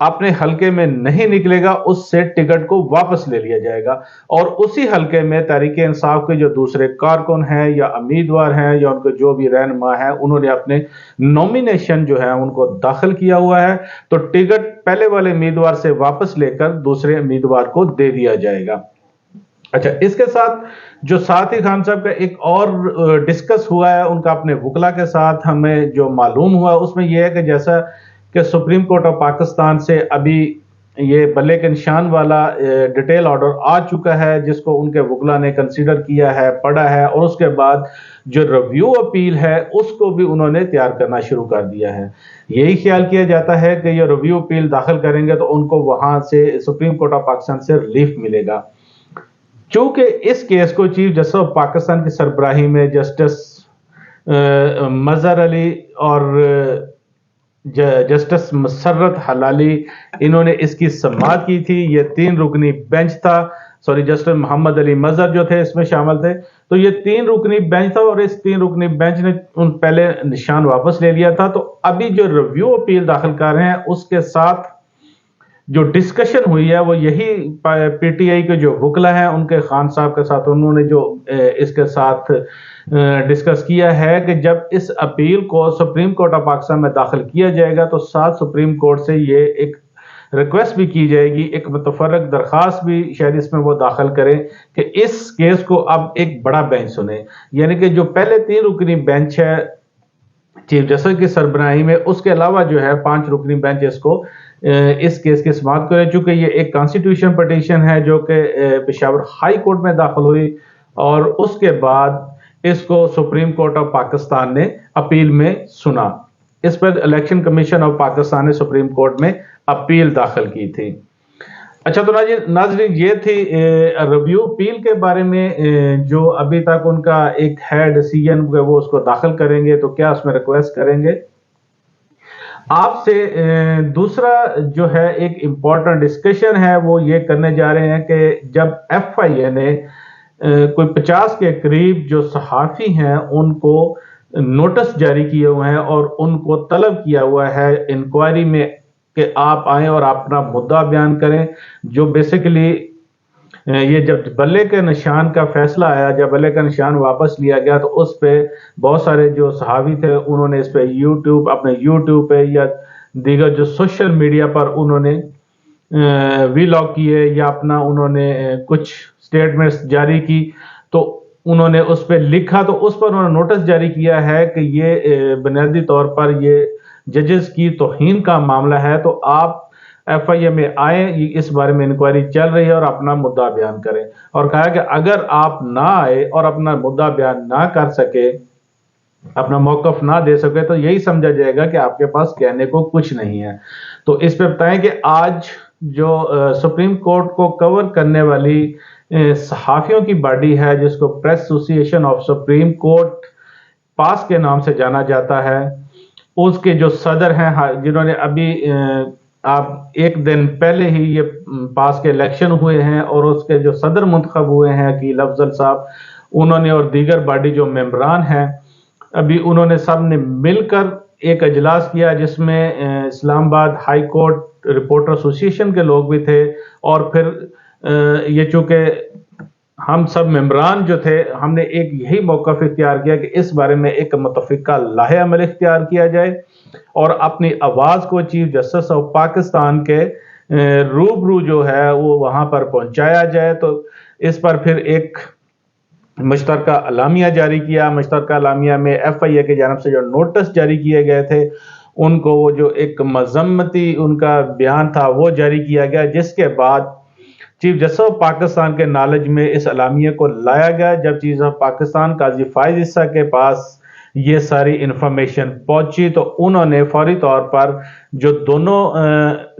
اپنے حلقے میں نہیں نکلے گا اس سے ٹکٹ کو واپس لے لیا جائے گا، اور اسی حلقے میں تحریک انصاف کے جو دوسرے کارکن ہیں یا امیدوار ہیں یا ان کے جو بھی رہنما ہیں، انہوں نے اپنے نومینیشن جو ہے ان کو داخل کیا ہوا ہے، تو ٹکٹ پہلے والے امیدوار سے واپس لے کر دوسرے امیدوار کو دے دیا جائے گا۔ اچھا، اس کے ساتھ جو ساتھی خان صاحب کا ایک اور ڈسکس ہوا ہے ان کا اپنے وکلا کے ساتھ، ہمیں جو معلوم ہوا اس میں یہ ہے کہ جیسا کہ سپریم کورٹ آف پاکستان سے ابھی یہ بلے کے نشان والا ڈیٹیل آرڈر آ چکا ہے، جس کو ان کے وکلا نے کنسیڈر کیا ہے، پڑھا ہے، اور اس کے بعد جو ریویو اپیل ہے اس کو بھی انہوں نے تیار کرنا شروع کر دیا ہے۔ یہی خیال کیا جاتا ہے کہ یہ ریویو اپیل داخل کریں گے تو ان کو وہاں سے سپریم کورٹ آف پاکستان سے ریلیف ملے گا۔ چونکہ اس کیس کو چیف جسٹس آف پاکستان کی سربراہی میں جسٹس مظہر علی اور جسٹس مسرت حلالی انہوں نے اس کی سماعت کی تھی۔ یہ 3 رکنی بینچ تھا، جسٹس محمد علی مظہر جو تھے اس میں شامل تھے، تو یہ 3 رکنی بینچ تھا، اور اس 3 رکنی بینچ نے ان پہلے نشان واپس لے لیا تھا۔ تو ابھی جو ریویو اپیل داخل کر رہے ہیں اس کے ساتھ جو ڈسکشن ہوئی ہے وہ یہی پی ٹی آئی کے جو وکلا ہیں ان کے خان صاحب کے ساتھ انہوں نے جو اس کے ساتھ ڈسکس کیا ہے کہ جب اس اپیل کو سپریم کورٹ آف پاکستان میں داخل کیا جائے گا تو ساتھ سپریم کورٹ سے یہ ایک ریکویسٹ بھی کی جائے گی، ایک متفرق درخواست بھی شاید اس میں وہ داخل کریں کہ اس کیس کو اب ایک بڑا بینچ سنے، یعنی کہ جو پہلے 3 رکنی بینچ ہے چیف جسٹس کی سربراہی میں، اس کے علاوہ جو ہے 5 رکنی بینچ اس کیس کی سماعت کرے، چونکہ یہ ایک کانسٹیٹیوشن پٹیشن ہے جو کہ پشاور ہائی کورٹ میں داخل ہوئی، اور اس کے بعد اس کو سپریم کورٹ آف پاکستان نے اپیل میں سنا۔ اس پر الیکشن کمیشن آف پاکستان نے سپریم کورٹ میں اپیل داخل کی تھی۔ اچھا، تو ناظرین یہ تھی ریویو اپیل کے بارے میں، جو ابھی تک ان کا ایک ہے ڈیسیجن، وہ اس کو داخل کریں گے تو کیا اس میں ریکویسٹ کریں گے۔ آپ سے دوسرا جو ہے ایک امپورٹنٹ ڈسکشن ہے وہ یہ کرنے جا رہے ہیں کہ جب ایف آئی اے نے کوئی 50 کے قریب جو صحافی ہیں ان کو نوٹس جاری کیے ہوئے ہیں اور ان کو طلب کیا ہوا ہے انکوائری میں کہ آپ آئیں اور اپنا مدعا بیان کریں، جو بیسیکلی یہ جب بلے کے نشان کا فیصلہ آیا، جب بلے کا نشان واپس لیا گیا تو اس پہ بہت سارے جو صحافی تھے انہوں نے اس پہ اپنے یوٹیوب پہ یا دیگر جو سوشل میڈیا پر انہوں نے ویلاگ کیے یا اپنا انہوں نے کچھ سٹیٹمنٹس جاری کی، تو انہوں نے اس پہ لکھا، تو اس پر انہوں نے نوٹس جاری کیا ہے کہ یہ بنیادی طور پر یہ ججز کی توہین کا معاملہ ہے، تو آپ ایف آئی اے میں آئیں، اس بارے میں انکوائری چل رہی ہے اور اپنا مدعا بیان کریں، اور کہا کہ اگر آپ نہ آئے اور اپنا مدعا بیان نہ کر سکے، اپنا موقف نہ دے سکے، تو یہی سمجھا جائے گا کہ آپ کے پاس کہنے کو کچھ نہیں ہے۔ تو اس پہ بتائیں کہ آج جو سپریم کورٹ کو کور کرنے والی صحافیوں کی باڈی ہے جس کو پریس ایسوسی ایشن آف سپریم کورٹ پاس کے نام سے جانا جاتا ہے، اس کے جو صدر ہیں جنہوں نے ابھی آپ ایک دن پہلے ہی یہ پاس کے الیکشن ہوئے ہیں اور اس کے جو صدر منتخب ہوئے ہیں عقیل افضل صاحب، انہوں نے اور دیگر باڈی جو ممبران ہیں ابھی انہوں نے سب نے مل کر ایک اجلاس کیا جس میں اسلام آباد ہائی کورٹ رپورٹر ایسوسی ایشن کے لوگ بھی تھے، اور پھر یہ چونکہ ہم سب ممبران جو تھے ہم نے ایک یہی موقف اختیار کیا کہ اس بارے میں ایک متفقہ لاہ عمل اختیار کیا جائے اور اپنی آواز کو چیف جسٹس آف پاکستان کے روبرو جو ہے وہ وہاں پر پہنچایا جائے۔ تو اس پر پھر ایک مشترکہ اعلامیہ جاری کیا۔ مشترکہ اعلامیہ میں ایف آئی اے کی جانب سے جو نوٹس جاری کیے گئے تھے ان کو وہ جو ایک مذمتی ان کا بیان تھا وہ جاری کیا گیا، جس کے بعد چیف جسٹس آف پاکستان کے نالج میں اس اعلامیہ کو لایا گیا۔ جب چیف جسٹس آف پاکستان قاضی فائز عیسیٰ کے پاس یہ ساری انفارمیشن پہنچی تو انہوں نے فوری طور پر جو دونوں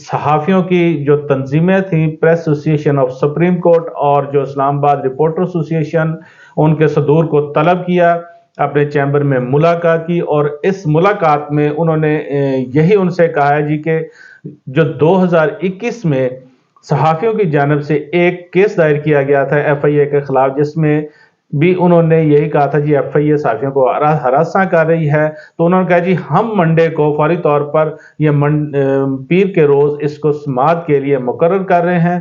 صحافیوں کی جو تنظیمیں تھیں، پریس ایسوسی ایشن آف سپریم کورٹ اور جو اسلام آباد رپورٹر ایسوسی ایشن، ان کے صدور کو طلب کیا، اپنے چیمبر میں ملاقات کی، اور اس ملاقات میں انہوں نے یہی ان سے کہا ہے جی کہ جو 2021 میں صحافیوں کی جانب سے ایک کیس دائر کیا گیا تھا ایف آئی اے کے خلاف، جس میں بھی انہوں نے یہی کہا تھا جی ایف آئی اے صحافیوں کو ہراساں کر رہی ہے، تو انہوں نے کہا جی ہم منڈے کو فوری طور پر یہ پیر کے روز اس کو سماعت کے لیے مقرر کر رہے ہیں،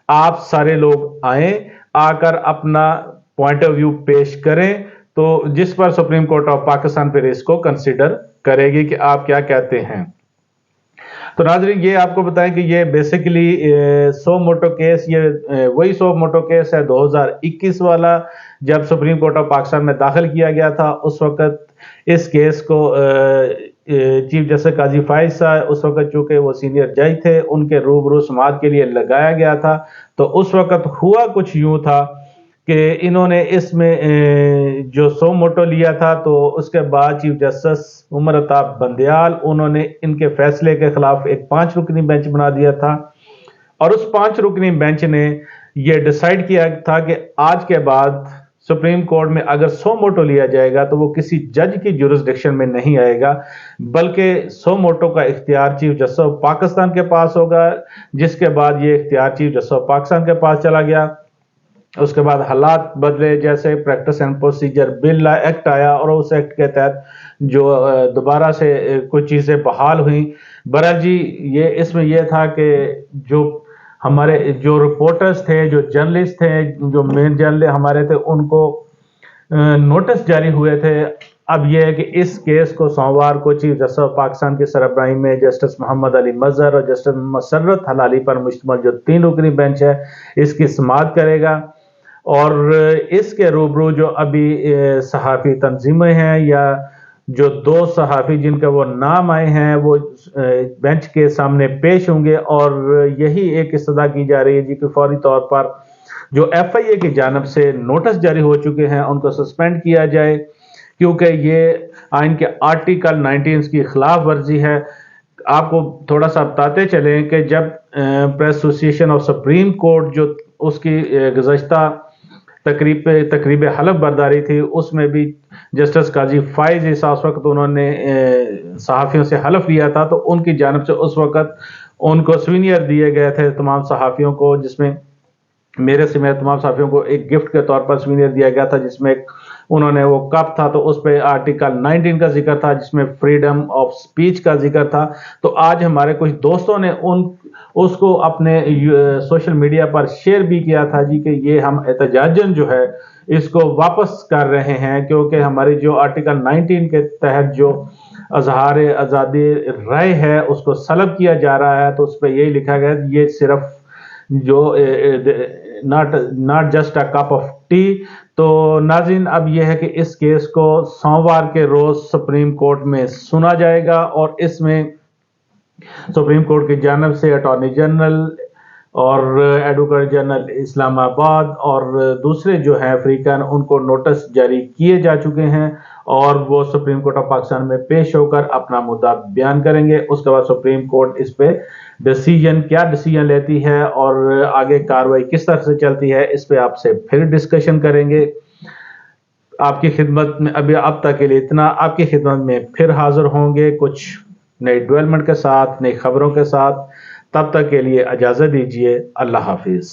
آپ سارے لوگ آئیں، آ کر اپنا پوائنٹ آف ویو پیش کریں، تو جس پر سپریم کورٹ آف پاکستان پھر اس کو کنسیڈر کرے گی کہ آپ کیا کہتے ہیں۔ تو ناظرین یہ آپ کو بتائیں کہ یہ بیسیکلی سو موٹو کیس، یہ وہی سو موٹو کیس ہے 2021 والا، جب سپریم کورٹ آف پاکستان میں داخل کیا گیا تھا۔ اس وقت اس کیس کو چیف جسٹس قاضی فائز صاحب، اس وقت چونکہ وہ سینئر جج تھے، ان کے روبرو سماعت کے لیے لگایا گیا تھا۔ تو اس وقت ہوا کچھ یوں تھا کہ انہوں نے اس میں جو سو موٹو لیا تھا، تو اس کے بعد چیف جسٹس عمر عطا بندیال، انہوں نے ان کے فیصلے کے خلاف ایک 5 رکنی بینچ بنا دیا تھا، اور اس 5 رکنی بینچ نے یہ ڈیسائیڈ کیا تھا کہ آج کے بعد سپریم کورٹ میں اگر سو موٹو لیا جائے گا تو وہ کسی جج کی جورسڈکشن میں نہیں آئے گا، بلکہ سو موٹو کا اختیار چیف جسٹس آف پاکستان کے پاس ہوگا، جس کے بعد یہ اختیار چیف جسٹس آف پاکستان کے پاس چلا گیا۔ اس کے بعد حالات بدلے، جیسے practice and procedure bill act آیا، اور اس ایکٹ کے تحت جو دوبارہ سے کچھ چیزیں بحال ہوئیں۔ بہرحال جی یہ اس میں یہ تھا کہ جو ہمارے جو رپورٹرز تھے، جو جرنلسٹ تھے، جو مین جرنل ہمارے تھے، ان کو نوٹس جاری ہوئے تھے۔ اب یہ ہے کہ اس کیس کو سوموار کو چیف جسٹس آف پاکستان کی سربراہی میں جسٹس محمد علی مظہر اور جسٹس مسرت حلالی پر مشتمل جو 3 رکنی بینچ ہے، اس کی سماعت کرے گا، اور اس کے روبرو جو ابھی صحافی تنظیمیں ہیں، یا جو 2 صحافی جن کا وہ نام آئے ہیں، وہ بینچ کے سامنے پیش ہوں گے، اور یہی ایک استدعا کی جا رہی ہے جی کہ فوری طور پر جو ایف آئی اے کی جانب سے نوٹس جاری ہو چکے ہیں ان کو سسپینڈ کیا جائے، کیونکہ یہ آئین کے آرٹیکل 19 کی خلاف ورزی ہے۔ آپ کو تھوڑا سا بتاتے چلیں کہ جب پریس ایسوسی ایشن آف سپریم کورٹ جو اس کی گزشتہ تقریب حلف برداری تھی، اس میں بھی جسٹس قاضی فائز اس وقت انہوں نے صحافیوں سے حلف لیا تھا، تو ان کی جانب سے اس وقت ان کو سوینئر دیے گئے تھے تمام صحافیوں کو، جس میں میرے سمیت تمام صحافیوں کو ایک گفٹ کے طور پر سوینئر دیا گیا تھا، جس میں انہوں نے وہ کپ تھا، تو اس پہ آرٹیکل 19 کا ذکر تھا، جس میں فریڈم آف سپیچ کا ذکر تھا۔ تو آج ہمارے کچھ دوستوں نے اس کو اپنے سوشل میڈیا پر شیئر بھی کیا تھا جی کہ یہ ہم احتجاجاً جو ہے اس کو واپس کر رہے ہیں، کیونکہ ہماری جو آرٹیکل 19 کے تحت جو اظہار آزادی رائے ہے اس کو سلب کیا جا رہا ہے۔ تو اس پہ یہی لکھا گیا یہ صرف جو not just a cup of tea۔ تو ناظرین اب یہ ہے کہ اس کیس کو سوموار کے روز سپریم کورٹ میں سنا جائے گا، اور اس میں سپریم کورٹ کی جانب سے اٹارنی جنرل اور ایڈوکیٹ جنرل اسلام آباد اور دوسرے جو ہیں فریقین، ان کو نوٹس جاری کیے جا چکے ہیں، اور وہ سپریم کورٹ آف پاکستان میں پیش ہو کر اپنا مدعا بیان کریں گے۔ اس کے بعد سپریم کورٹ اس پہ کیا ڈیسیجن لیتی ہے اور آگے کاروائی کس طرح سے چلتی ہے، اس پہ آپ سے پھر ڈسکشن کریں گے۔ آپ کی خدمت میں اب تک کے لیے اتنا، آپ کی خدمت میں پھر حاضر ہوں گے کچھ نئی ڈیولپمنٹ کے ساتھ، نئی خبروں کے ساتھ۔ تب تک کے لیے اجازت دیجیے، اللہ حافظ۔